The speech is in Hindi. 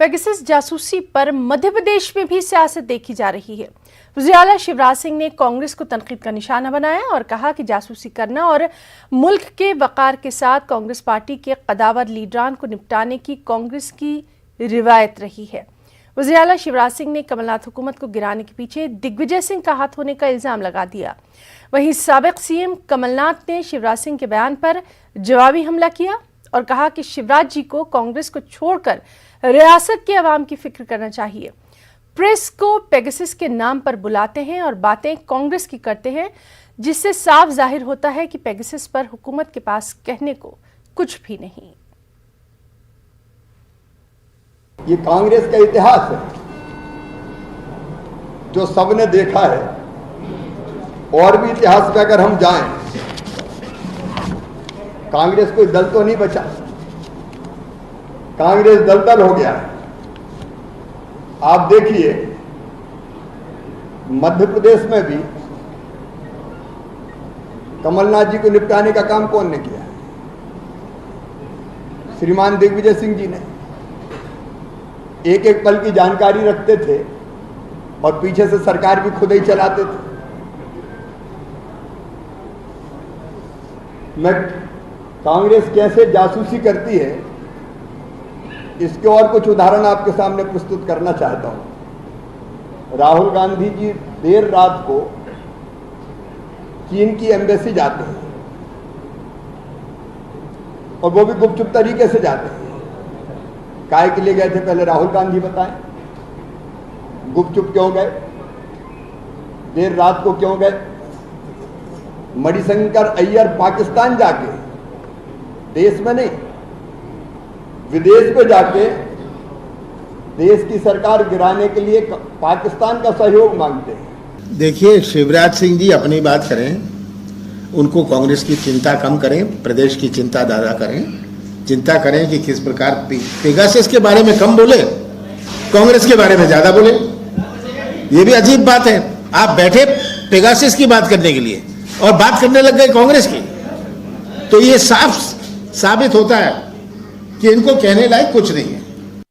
पेगासस जासूसी पर मध्य प्रदेश में भी सियासत देखी जा रही है। वज़ीर आला शिवराज सिंह ने कांग्रेस को तनकीद का निशाना बनाया और कहा कि जासूसी करना और मुल्क के वक़ार के साथ कांग्रेस पार्टी के कदावर लीडरान को निपटाने की कांग्रेस की रिवायत रही है। वज़ीर आला शिवराज सिंह ने कमलनाथ हुकूमत को गिराने के पीछे दिग्विजय सिंह का हाथ होने का इल्ज़ाम लगा दिया। वहीं साबिक़ सीएम कमलनाथ ने शिवराज सिंह के बयान पर जवाबी हमला किया और कहा कि शिवराज जी को कांग्रेस को छोड़कर रियासत के अवाम की फिक्र करना चाहिए। प्रेस को पेगासस के नाम पर बुलाते हैं और बातें कांग्रेस की करते हैं, जिससे साफ जाहिर होता है कि पेगासस पर हुकूमत के पास कहने को कुछ भी नहीं। ये कांग्रेस का इतिहास है जो सबने देखा है। और भी इतिहास पे अगर हम जाएं, कांग्रेस कोई दल तो नहीं बचा, कांग्रेस दलदल हो गया है। आप देखिए मध्य प्रदेश में भी कमलनाथ जी को निपटाने का काम कौन ने किया? श्रीमान दिग्विजय सिंह जी ने। एक एक पल की जानकारी रखते थे और पीछे से सरकार भी खुद ही चलाते थे। मैं कांग्रेस कैसे जासूसी करती है इसके और कुछ उदाहरण आपके सामने प्रस्तुत करना चाहता हूं। राहुल गांधी जी देर रात को चीन की एम्बेसी जाते हैं और वो भी गुपचुप तरीके से जाते हैं। काय के लिए गए थे पहले राहुल गांधी बताएं? गुपचुप क्यों गए? देर रात को क्यों गए? मणिशंकर अय्यर पाकिस्तान जाके, देश में नहीं विदेश में जाके देश की सरकार गिराने के लिए पाकिस्तान का सहयोग मांगते हैं। देखिए, शिवराज सिंह जी अपनी बात करें, उनको कांग्रेस की चिंता कम करें, प्रदेश की चिंता ज़्यादा करें। चिंता करें कि किस प्रकार पेगासस के बारे में कम बोले, कांग्रेस के बारे में ज़्यादा बोले। ये भी अजीब बात है। आप बैठे पेगासस की बात करने के लिए और बात करने लग गए कांग्रेस की, तो ये साफ साबित होता है कि इनको कहने लायक कुछ नहीं है।